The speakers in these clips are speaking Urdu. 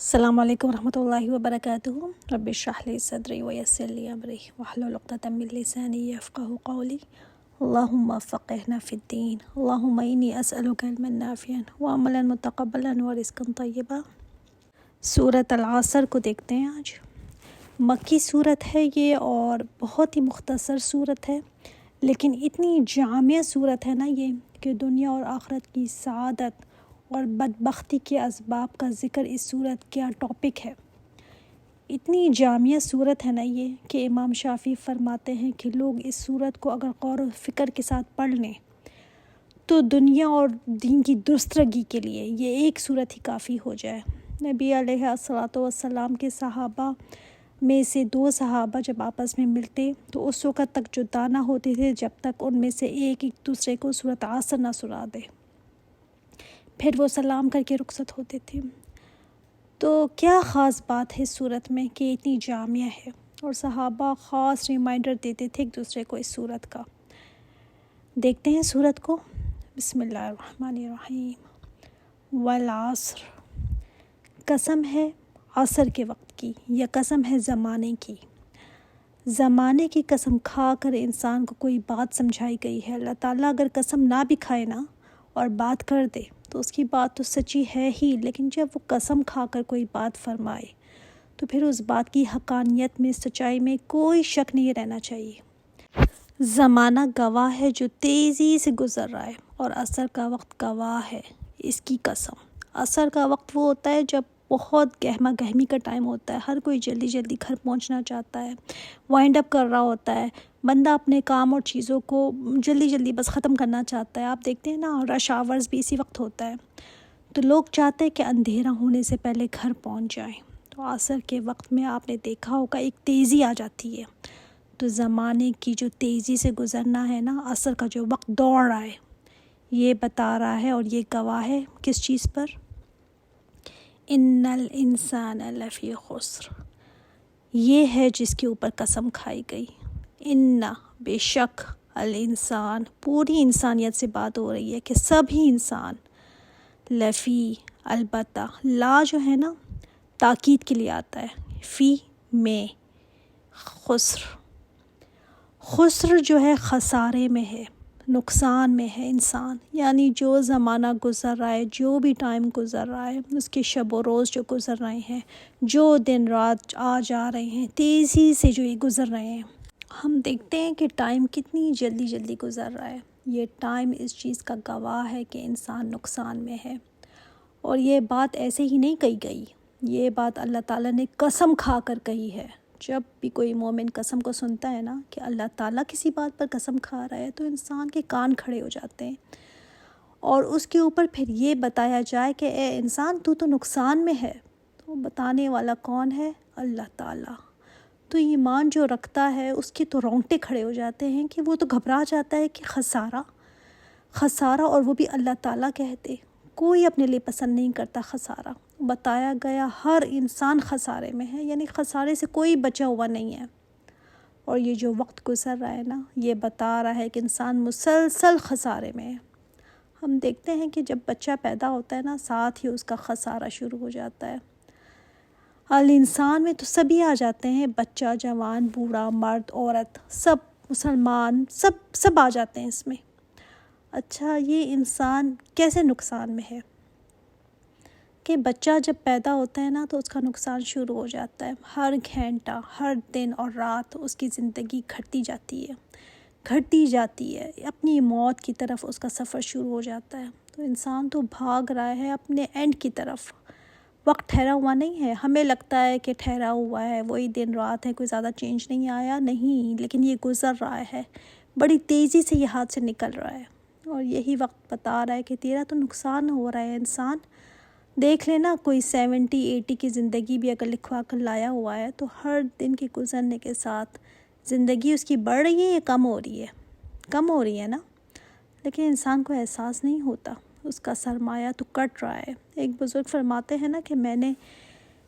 السلام علیکم ورحمۃ اللہ وبرکاتہ۔ رب اشرح لی صدری ویسر لی امری واحلل عقدۃ من لسانی یفقہوا قولی۔ اللہم فقہنا فی الدین، اللہم انی اسألک علما نافعا وعملا متقبلا ورزقا طیبا۔ سورۃ العصر کو دیکھتے ہیں آج۔ مکی صورت ہے یہ اور بہت ہی مختصر صورت ہے، لیکن اتنی جامع صورت ہے نا یہ کہ دنیا اور آخرت کی سعادت اور بدبختی کے اسباب کا ذکر اس صورت کا ٹاپک ہے۔ اتنی جامع صورت ہے نا یہ کہ امام شافعی فرماتے ہیں کہ لوگ اس صورت کو اگر غور و فکر کے ساتھ پڑھ لیں تو دنیا اور دین کی درستگی کے لیے یہ ایک صورت ہی کافی ہو جائے۔ نبی علیہ الصلوۃ والسلام کے صحابہ میں سے 2 صحابہ جب آپس میں ملتے تو اس وقت تک جدا نہ ہوتے تھے جب تک ان میں سے ایک دوسرے کو سورۃ عصر نہ سنا دے، پھر وہ سلام کر کے رخصت ہوتے تھے۔ تو کیا خاص بات ہے اس صورت میں کہ اتنی جامع ہے، اور صحابہ خاص ریمائنڈر دیتے تھے ایک دوسرے کو اس صورت کا۔ دیکھتے ہیں صورت کو۔ بسم اللہ الرحمن الرحیم۔ والعصر، قسم ہے عصر کے وقت کی یا قسم ہے زمانے کی۔ زمانے کی قسم کھا کر انسان کو کوئی بات سمجھائی گئی ہے۔ اللہ تعالیٰ اگر قسم نہ بھی کھائے نا اور بات کر دے تو اس کی بات تو سچی ہے ہی، لیکن جب وہ قسم کھا کر کوئی بات فرمائے تو پھر اس بات کی حقانیت میں، سچائی میں کوئی شک نہیں رہنا چاہیے۔ زمانہ گواہ ہے جو تیزی سے گزر رہا ہے، اور عصر کا وقت گواہ ہے اس کی قسم۔ عصر کا وقت وہ ہوتا ہے جب بہت گہما گہمی کا ٹائم ہوتا ہے، ہر کوئی جلدی جلدی گھر پہنچنا چاہتا ہے، وائنڈ اپ کر رہا ہوتا ہے، بندہ اپنے کام اور چیزوں کو جلدی جلدی بس ختم کرنا چاہتا ہے۔ آپ دیکھتے ہیں نا رش آورز بھی اسی وقت ہوتا ہے، تو لوگ چاہتے ہیں کہ اندھیرا ہونے سے پہلے گھر پہنچ جائیں۔ تو عصر کے وقت میں آپ نے دیکھا ہوگا ایک تیزی آ جاتی ہے، تو زمانے کی جو تیزی سے گزرنا ہے نا، عصر کا جو وقت دوڑ رہا ہے یہ بتا رہا ہے، اور یہ گواہ ہے کس چیز پر؟ ان الانسان لفی خسر، یہ ہے جس کے اوپر قسم کھائی گئی۔ ان، بے شک، الانسان، پوری انسانیت سے بات ہو رہی ہے کہ سبھی انسان، لفی، البتہ، لا جو ہے نا تاکید کے لیے آتا ہے، فی میں، خسر، خسر جو ہے خسارے میں ہے، نقصان میں ہے انسان۔ یعنی جو زمانہ گزر رہا ہے، جو بھی ٹائم گزر رہا ہے، اس کے شب و روز جو گزر رہے ہیں، جو دن رات آ جا رہے ہیں، تیزی سے جو یہ گزر رہے ہیں، ہم دیکھتے ہیں کہ ٹائم کتنی جلدی جلدی گزر رہا ہے۔ یہ ٹائم اس چیز کا گواہ ہے کہ انسان نقصان میں ہے، اور یہ بات ایسے ہی نہیں کہی گئی، یہ بات اللہ تعالیٰ نے قسم کھا کر کہی ہے۔ جب بھی کوئی مومن قسم کو سنتا ہے نا کہ اللہ تعالیٰ کسی بات پر قسم کھا رہا ہے تو انسان کے کان کھڑے ہو جاتے ہیں، اور اس کے اوپر پھر یہ بتایا جائے کہ اے انسان تو نقصان میں ہے، تو بتانے والا کون ہے؟ اللہ تعالیٰ۔ تو ایمان جو رکھتا ہے اس کے تو رونگٹے کھڑے ہو جاتے ہیں کہ وہ تو گھبرا جاتا ہے کہ خسارہ، خسارہ، اور وہ بھی اللہ تعالیٰ کہتے۔ کوئی اپنے لیے پسند نہیں کرتا خسارہ، بتایا گیا ہر انسان خسارے میں ہے، یعنی خسارے سے کوئی بچا ہوا نہیں ہے۔ اور یہ جو وقت گزر رہا ہے نا یہ بتا رہا ہے کہ انسان مسلسل خسارے میں ہے۔ ہم دیکھتے ہیں کہ جب بچہ پیدا ہوتا ہے نا ساتھ ہی اس کا خسارہ شروع ہو جاتا ہے۔ الانسان میں تو سبھی آ جاتے ہیں، بچہ، جوان، بوڑھا، مرد، عورت، سب، مسلمان، سب آ جاتے ہیں اس میں۔ اچھا، یہ انسان کیسے نقصان میں ہے؟ کہ بچہ جب پیدا ہوتا ہے نا تو اس کا نقصان شروع ہو جاتا ہے۔ ہر گھنٹہ، ہر دن اور رات اس کی زندگی گھٹتی جاتی ہے، اپنی موت کی طرف اس کا سفر شروع ہو جاتا ہے۔ تو انسان تو بھاگ رہا ہے اپنے اینڈ کی طرف، وقت ٹھہرا ہوا نہیں ہے۔ ہمیں لگتا ہے کہ ٹھہرا ہوا ہے، وہی دن رات ہے، کوئی زیادہ چینج نہیں آیا، نہیں، لیکن یہ گزر رہا ہے، بڑی تیزی سے یہ ہاتھ سے نکل رہا ہے، اور یہی وقت بتا رہا ہے کہ تیرا تو نقصان ہو رہا ہے انسان۔ دیکھ لینا کوئی 70-80 کی زندگی بھی اگر لکھوا کر لایا ہوا ہے تو ہر دن کے گزرنے کے ساتھ زندگی اس کی بڑھ رہی ہے یا کم ہو رہی ہے؟ کم ہو رہی ہے نا، لیکن انسان کو احساس نہیں ہوتا، اس کا سرمایہ تو کٹ رہا ہے۔ ایک بزرگ فرماتے ہیں نا کہ میں نے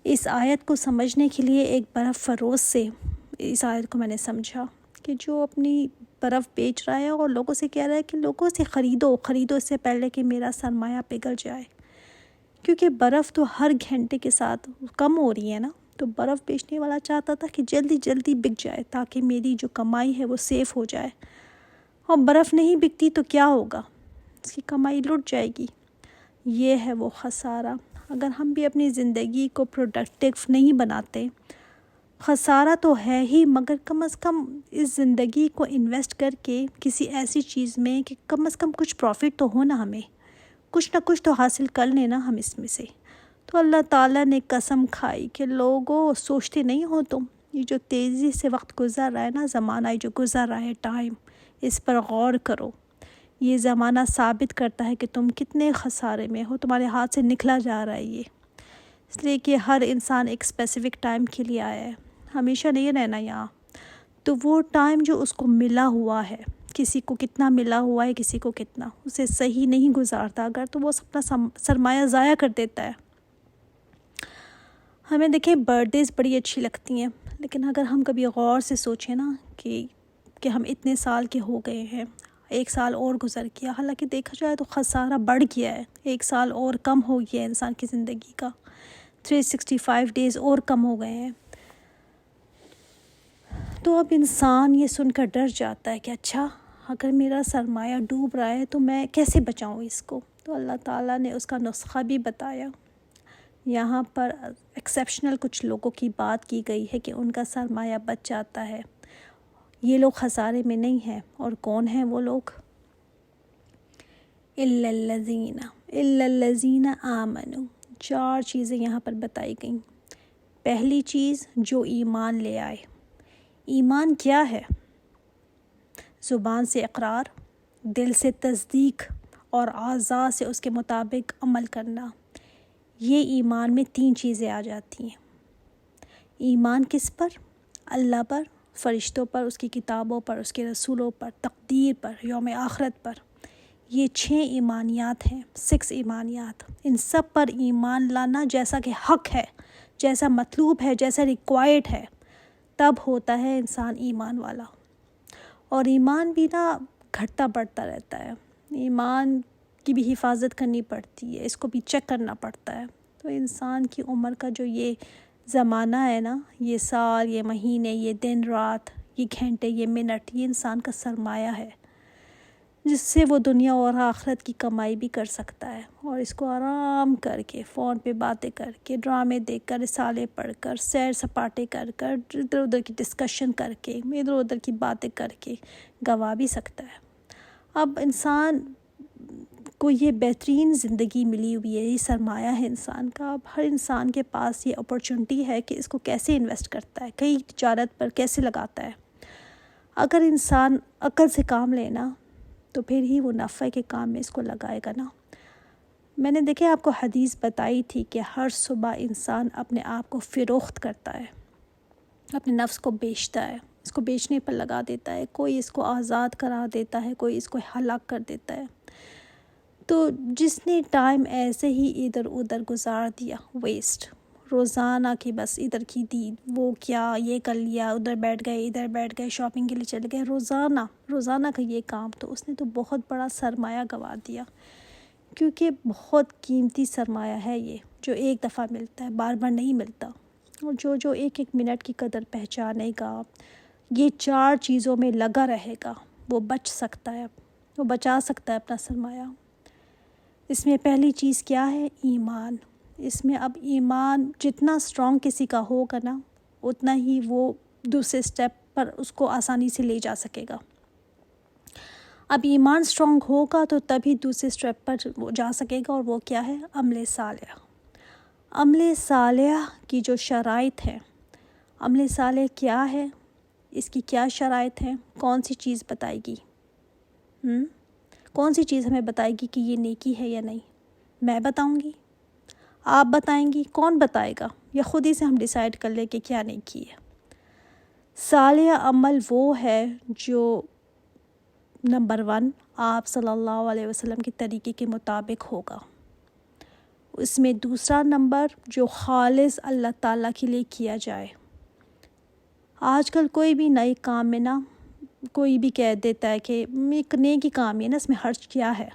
اس آیت کو سمجھنے کے لیے ایک برف فروش سے اس آیت کو میں نے سمجھا کہ جو اپنی برف بیچ رہا ہے اور لوگوں سے کہہ رہا ہے کہ لوگوں سے خریدو اس سے پہلے کہ میرا سرمایہ پگھل جائے، کیونکہ برف تو ہر گھنٹے کے ساتھ کم ہو رہی ہے نا، تو برف بیچنے والا چاہتا تھا کہ جلدی جلدی بک جائے تاکہ میری جو کمائی ہے وہ سیف ہو جائے، اور برف نہیں بکتی تو کیا ہوگا، اس کی کمائی لٹ جائے گی۔ یہ ہے وہ خسارہ۔ اگر ہم بھی اپنی زندگی کو پروڈکٹیو نہیں بناتے، خسارہ تو ہے ہی، مگر کم از کم اس زندگی کو انویسٹ کر کے کسی ایسی چیز میں کہ کم از کم کچھ پروفٹ تو ہو نا، ہمیں کچھ نہ کچھ تو حاصل کر لینا ہم اس میں سے۔ تو اللہ تعالیٰ نے قسم کھائی کہ لوگوں سوچتے نہیں ہو تم، یہ جو تیزی سے وقت گزر رہا ہے نا، زمانہ جو گزر رہا ہے ٹائم، اس پر غور کرو۔ یہ زمانہ ثابت کرتا ہے کہ تم کتنے خسارے میں ہو، تمہارے ہاتھ سے نکلا جا رہا ہے یہ، اس لیے کہ ہر انسان ایک اسپیسیفک ٹائم کے لیے آیا ہے، ہمیشہ نہیں رہنا یہاں۔ تو وہ ٹائم جو اس کو ملا ہوا ہے، کسی کو کتنا ملا ہوا ہے، کسی کو کتنا، اسے صحیح نہیں گزارتا اگر، تو وہ اپنا سرمایہ ضائع کر دیتا ہے۔ ہمیں دیکھیں برتھ ڈیز بڑی اچھی لگتی ہیں، لیکن اگر ہم کبھی غور سے سوچیں نا کہ ہم اتنے سال کے ہو گئے ہیں، ایک سال اور گزر گیا، حالانکہ دیکھا جائے تو خسارہ بڑھ گیا ہے، ایک سال اور کم ہو گیا ہے انسان کی زندگی کا، 365 ڈیز اور کم ہو گئے ہیں۔ تو اب انسان یہ سن کر ڈر جاتا ہے کہ اچھا اگر میرا سرمایہ ڈوب رہا ہے تو میں کیسے بچاؤں اس کو۔ تو اللہ تعالیٰ نے اس کا نسخہ بھی بتایا۔ یہاں پر ایکسیپشنل کچھ لوگوں کی بات کی گئی ہے کہ ان کا سرمایہ بچ جاتا ہے، یہ لوگ خسارے میں نہیں ہیں۔ اور کون ہیں وہ لوگ؟ الا الذین آمنوا، 4 چیزیں یہاں پر بتائی گئیں۔ پہلی چیز، جو ایمان لے آئے۔ ایمان کیا ہے؟ زبان سے اقرار، دل سے تصدیق اور اعضاء سے اس کے مطابق عمل کرنا۔ یہ ایمان میں 3 چیزیں آ جاتی ہیں۔ ایمان کس پر؟ اللہ پر، فرشتوں پر، اس کی کتابوں پر، اس کے رسولوں پر، تقدیر پر، یوم آخرت پر۔ یہ 6 ایمانیات ہیں، 6 ایمانیات۔ ان سب پر ایمان لانا جیسا کہ حق ہے، جیسا مطلوب ہے، جیسا ریکوائرڈ ہے، تب ہوتا ہے انسان ایمان والا۔ اور ایمان بھی نا گھٹتا بڑھتا رہتا ہے، ایمان کی بھی حفاظت کرنی پڑتی ہے، اس کو بھی چیک کرنا پڑتا ہے۔ تو انسان کی عمر کا جو یہ زمانہ ہے نا، یہ سال، یہ مہینے، یہ دن رات، یہ گھنٹے، یہ منٹ، یہ انسان کا سرمایہ ہے، جس سے وہ دنیا اور آخرت کی کمائی بھی کر سکتا ہے، اور اس کو آرام کر کے، فون پہ باتیں کر کے، ڈرامے دیکھ کر، رسالے پڑھ کر، سیر سپاٹے کر کر، ادھر ادھر کی ڈسکشن کر کے، ادھر ادھر کی باتیں کر کے گوا بھی سکتا ہے۔ اب انسان کو یہ بہترین زندگی ملی ہوئی ہے، یہ سرمایہ ہے انسان کا۔ اب ہر انسان کے پاس یہ اپرچونٹی ہے کہ اس کو کیسے انویسٹ کرتا ہے، کئی تجارت پر کیسے لگاتا ہے۔ اگر انسان عقل سے کام لینا تو پھر ہی وہ نفع کے کام میں اس کو لگائے گا نا۔ میں نے دیکھے آپ کو حدیث بتائی تھی کہ ہر صبح انسان اپنے آپ کو فروخت کرتا ہے، اپنے نفس کو بیچتا ہے، اس کو بیچنے پر لگا دیتا ہے، کوئی اس کو آزاد کرا دیتا ہے، کوئی اس کو ہلاک کر دیتا ہے۔ تو جس نے ٹائم ایسے ہی ادھر ادھر گزار دیا، ویسٹ، روزانہ کی بس ادھر کی دی، وہ کیا، یہ کر لیا، ادھر بیٹھ گئے، ادھر بیٹھ گئے، شاپنگ کے لیے چلے گئے، روزانہ کا یہ کام، تو اس نے تو بہت بڑا سرمایہ گنوا دیا، کیونکہ بہت قیمتی سرمایہ ہے یہ، جو ایک دفعہ ملتا ہے، بار بار نہیں ملتا۔ اور جو ایک ایک منٹ کی قدر پہچانے گا، یہ 4 چیزوں میں لگا رہے گا، وہ بچ سکتا ہے، وہ بچا سکتا ہے اپنا سرمایہ۔ اس میں پہلی چیز کیا ہے؟ ایمان۔ اس میں اب ایمان جتنا اسٹرانگ کسی کا ہوگا نا، اتنا ہی وہ دوسرے سٹیپ پر اس کو آسانی سے لے جا سکے گا۔ اب ایمان اسٹرانگ ہوگا تو تبھی دوسرے سٹیپ پر وہ جا سکے گا، اور وہ کیا ہے؟ عمل صالح۔ عمل صالح کی جو شرائط ہیں، عمل صالح کیا ہے، اس کی کیا شرائط ہیں، کون سی چیز بتائے گی؟ کون سی چیز ہمیں بتائے گی کہ یہ نیکی ہے یا نہیں؟ میں بتاؤں گی؟ آپ بتائیں گی؟ کون بتائے گا؟ یا خود ہی سے ہم ڈیسائیڈ کر لیں کہ کیا نیکی ہے؟ صالح عمل وہ ہے جو نمبر 1 آپ صلی اللہ علیہ وسلم کے طریقے کے مطابق ہوگا۔ اس میں دوسرا نمبر جو خالص اللہ تعالیٰ کے لیے کیا جائے۔ آج کل کوئی بھی نئے کام میں نا کوئی بھی کہہ دیتا ہے کہ ایک نیکی کام ہے نا، اس میں حرج کیا ہے،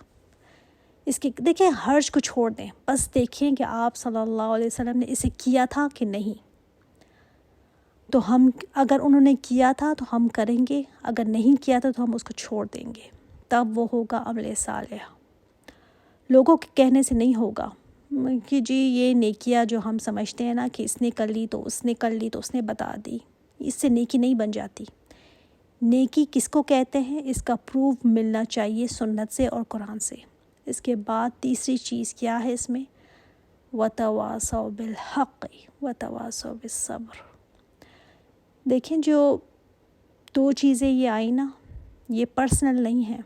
اس کے دیکھیں حرج کو چھوڑ دیں، بس دیکھیں کہ آپ صلی اللہ علیہ وسلم نے اسے کیا تھا کہ نہیں، تو ہم اگر انہوں نے کیا تھا تو ہم کریں گے، اگر نہیں کیا تھا تو ہم اس کو چھوڑ دیں گے، تب وہ ہوگا عمل صالح۔ لوگوں کے کہنے سے نہیں ہوگا کہ جی یہ نیکیاں جو ہم سمجھتے ہیں نا کہ اس نے کر لی تو اس نے کر لی تو اس نے بتا دی، اس سے نیکی نہیں بن جاتی۔ نیکی کس کو کہتے ہیں، اس کا پروف ملنا چاہیے سنت سے اور قرآن سے۔ اس کے بعد تیسری چیز کیا ہے اس میں، وَتَوَاصَوْا بِالْحَقِّ وَتَوَاصَوْا بِالصَّبْرِ۔ دیکھیں جو دو چیزیں یہ آئی نا، یہ پرسنل نہیں ہیں،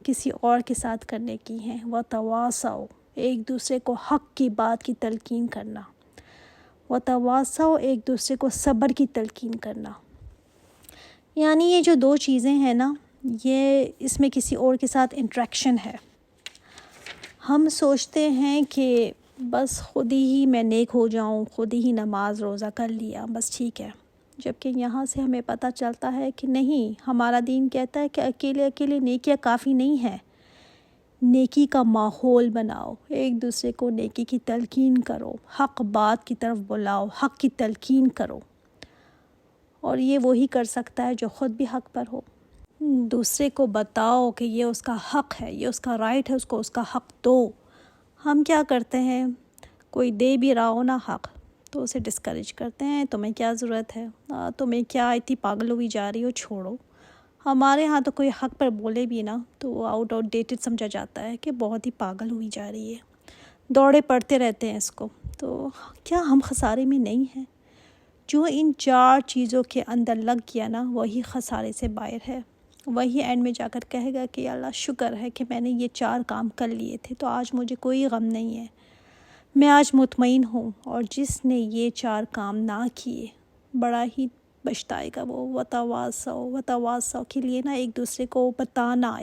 کسی اور کے ساتھ کرنے کی ہیں۔ وَتَوَاصَوْا، ایک دوسرے کو حق کی بات کی تلقین کرنا، وَتَوَاصَوْا، ایک دوسرے کو صبر کی تلقین کرنا۔ یعنی یہ جو دو چیزیں ہیں نا، یہ اس میں کسی اور کے ساتھ انٹریکشن ہے۔ ہم سوچتے ہیں کہ بس خود ہی میں نیک ہو جاؤں، خود ہی نماز روزہ کر لیا بس ٹھیک ہے، جبکہ یہاں سے ہمیں پتہ چلتا ہے کہ نہیں، ہمارا دین کہتا ہے کہ اکیلے اکیلے نیکیاں کافی نہیں ہیں، نیکی کا ماحول بناؤ، ایک دوسرے کو نیکی کی تلقین کرو، حق بات کی طرف بلاؤ، حق کی تلقین کرو، اور یہ وہی کر سکتا ہے جو خود بھی حق پر ہو۔ دوسرے کو بتاؤ کہ یہ اس کا حق ہے، یہ اس کا رائٹ ہے، اس کو اس کا حق دو۔ ہم کیا کرتے ہیں، کوئی دے بھی رہا ہو نا حق تو اسے ڈسکریج کرتے ہیں، تمہیں کیا ضرورت ہے، تمہیں کیا اتنی پاگل ہوئی جا رہی ہو، چھوڑو۔ ہمارے ہاں تو کوئی حق پر بولے بھی نا تو وہ آؤٹ ڈیٹڈ سمجھا جاتا ہے کہ بہت ہی پاگل ہوئی جا رہی ہے، دوڑے پڑتے رہتے ہیں اس کو۔ تو کیا ہم خسارے میں نہیں ہیں؟ جو ان چار چیزوں کے اندر لگ گیا نا، وہی خسارے سے باہر ہے، وہی اینڈ میں جا کر کہے گا کہ اللہ شکر ہے کہ میں نے یہ چار کام کر لیے تھے تو آج مجھے کوئی غم نہیں ہے، میں آج مطمئن ہوں۔ اور جس نے یہ چار کام نہ کیے بڑا ہی پچھتائے گا وہ۔ وتواصوا کے لیے نا ایک دوسرے کو بتانا،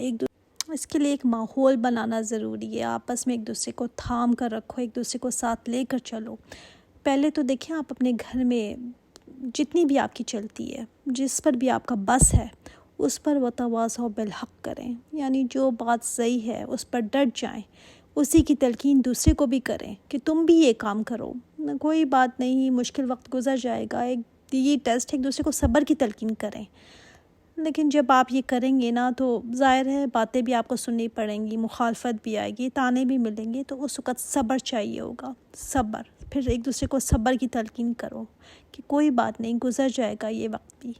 اس کے لیے ایک ماحول بنانا ضروری ہے، آپس میں ایک دوسرے کو تھام کر رکھو، ایک دوسرے کو ساتھ لے کر چلو۔ پہلے تو دیکھیں آپ اپنے گھر میں جتنی بھی آپ کی چلتی ہے، جس پر بھی آپ کا بس ہے، اس پر وتواصوا بالحق کریں، یعنی جو بات صحیح ہے اس پر ڈٹ جائیں، اسی کی تلقین دوسرے کو بھی کریں کہ تم بھی یہ کام کرو، کوئی بات نہیں، مشکل وقت گزر جائے گا، یہ ٹیسٹ ایک دوسرے کو صبر کی تلقین کریں۔ لیکن جب آپ یہ کریں گے نا تو ظاہر ہے باتیں بھی آپ کو سننی پڑیں گی، مخالفت بھی آئے گی، تانے بھی ملیں گے، تو اس وقت صبر چاہیے ہوگا، صبر۔ پھر ایک دوسرے کو صبر کی تلقین کرو کہ کوئی بات نہیں، گزر جائے گا یہ وقت بھی۔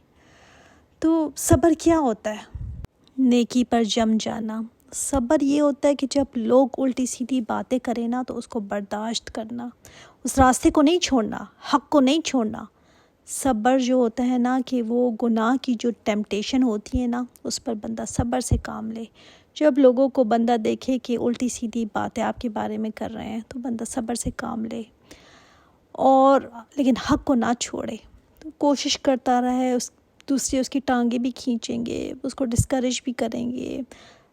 تو صبر کیا ہوتا ہے؟ نیکی پر جم جانا۔ صبر یہ ہوتا ہے کہ جب لوگ الٹی سیدھی باتیں کریں نا تو اس کو برداشت کرنا، اس راستے کو نہیں چھوڑنا، حق کو نہیں چھوڑنا۔ صبر جو ہوتا ہے نا کہ وہ گناہ کی جو ٹیمپٹیشن ہوتی ہے نا، اس پر بندہ صبر سے کام لے۔ جب لوگوں کو بندہ دیکھے کہ الٹی سیدھی باتیں آپ کے بارے میں کر رہے ہیں تو بندہ صبر سے کام لے، اور لیکن حق کو نہ چھوڑے، تو کوشش کرتا رہے، دوسرے اس کی ٹانگیں بھی کھینچیں گے، اس کو ڈسکریج بھی کریں گے،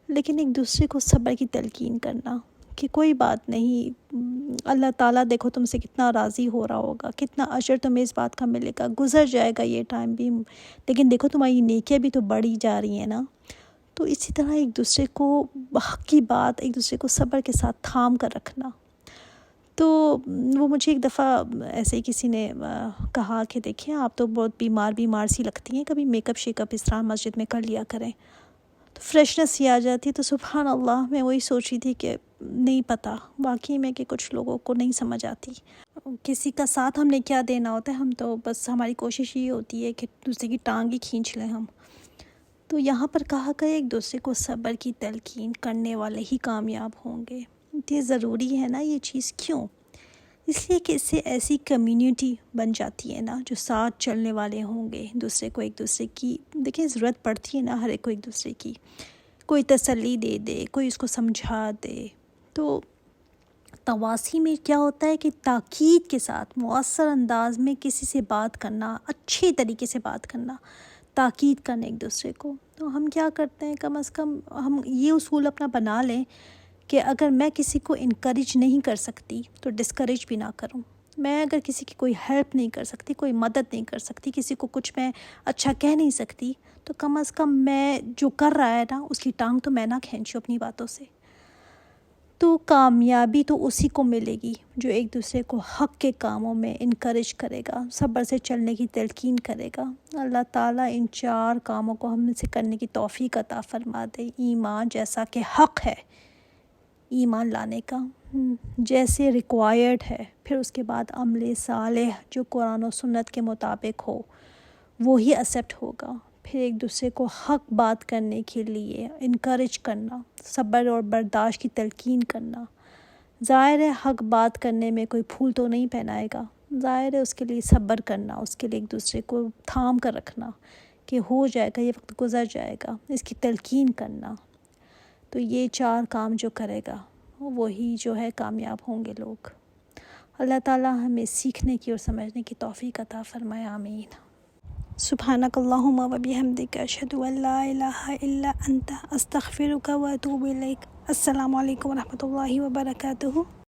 لیکن ایک دوسرے کو صبر کی تلقین کرنا کہ کوئی بات نہیں، اللہ تعالیٰ دیکھو تم سے کتنا راضی ہو رہا ہوگا، کتنا اجر تمہیں اس بات کا ملے گا، گزر جائے گا یہ ٹائم بھی، لیکن دیکھو تمہاری نیکیاں بھی تو بڑھی جا رہی ہیں نا۔ تو اسی طرح ایک دوسرے کو حق کی بات، ایک دوسرے کو صبر کے ساتھ تھام کر رکھنا۔ تو وہ مجھے ایک دفعہ ایسے ہی کسی نے کہا کہ دیکھیں آپ تو بہت بیمار سی لگتی ہیں، کبھی میک اپ شیک اپ اس طرح مسجد میں کر لیا کریں تو فریشنس سی آ جاتی ہے۔ تو سبحان اللہ، میں وہی سوچ رہی تھی کہ نہیں پتہ واقعی میں کہ کچھ لوگوں کو نہیں سمجھ آتی کسی کا ساتھ ہم نے کیا دینا ہوتا ہے، ہم تو بس ہماری کوشش یہ ہوتی ہے کہ دوسرے کی ٹانگ ہی کھینچ لیں ہم۔ تو یہاں پر کہا کہ ایک دوسرے کو صبر کی تلقین کرنے والے ہی کامیاب ہوں گے۔ یہ ضروری ہے نا یہ چیز، کیوں؟ اس لیے کہ اس سے ایسی کمیونٹی بن جاتی ہے نا جو ساتھ چلنے والے ہوں گے، دوسرے کو ایک دوسرے کی دیکھیں ضرورت پڑتی ہے نا، ہر ایک کو ایک دوسرے کی، کوئی تسلی دے دے، کوئی اس کو سمجھا دے۔ تو تواصی میں کیا ہوتا ہے کہ تاکید کے ساتھ مؤثر انداز میں کسی سے بات کرنا، اچھے طریقے سے بات کرنا، تاکید کرنا ایک دوسرے کو۔ تو ہم کیا کرتے ہیں، کم از کم ہم یہ اصول اپنا بنا لیں کہ اگر میں کسی کو انکریج نہیں کر سکتی تو ڈسکریج بھی نہ کروں، میں اگر کسی کی کوئی ہیلپ نہیں کر سکتی، کوئی مدد نہیں کر سکتی، کسی کو کچھ میں اچھا کہہ نہیں سکتی، تو کم از کم میں جو کر رہا ہے نا اس کی ٹانگ تو میں نہ کھینچوں اپنی باتوں سے۔ تو کامیابی تو اسی کو ملے گی جو ایک دوسرے کو حق کے کاموں میں انکریج کرے گا، صبر سے چلنے کی تلقین کرے گا۔ اللہ تعالیٰ ان 4 کاموں کو ہم سے کرنے کی توفیق عطا فرما دے۔ ایمان جیسا کہ حق ہے ایمان لانے کا، جیسے ریکوائرڈ ہے، پھر اس کے بعد عمل صالح جو قرآن و سنت کے مطابق ہو وہی ایکسیپٹ ہوگا۔ پھر ایک دوسرے کو حق بات کرنے کے لیے انکریج کرنا، صبر اور برداشت کی تلقین کرنا۔ ظاہر ہے حق بات کرنے میں کوئی پھول تو نہیں پہنائے گا، ظاہر ہے اس کے لیے صبر کرنا، اس کے لیے ایک دوسرے کو تھام کر رکھنا کہ ہو جائے گا، یہ وقت گزر جائے گا، اس کی تلقین کرنا۔ تو یہ 4 کام جو کرے گا وہی جو ہے کامیاب ہوں گے لوگ۔ اللہ تعالیٰ ہمیں سیکھنے کی اور سمجھنے کی توفیق عطا فرمائے، آمین۔ سبحانک اللہم و بحمدک، اشہد ان لا الہ الا انت، استغفرک و اتوب الیک۔ السلام علیکم و رحمۃ اللہ وبرکاتہ۔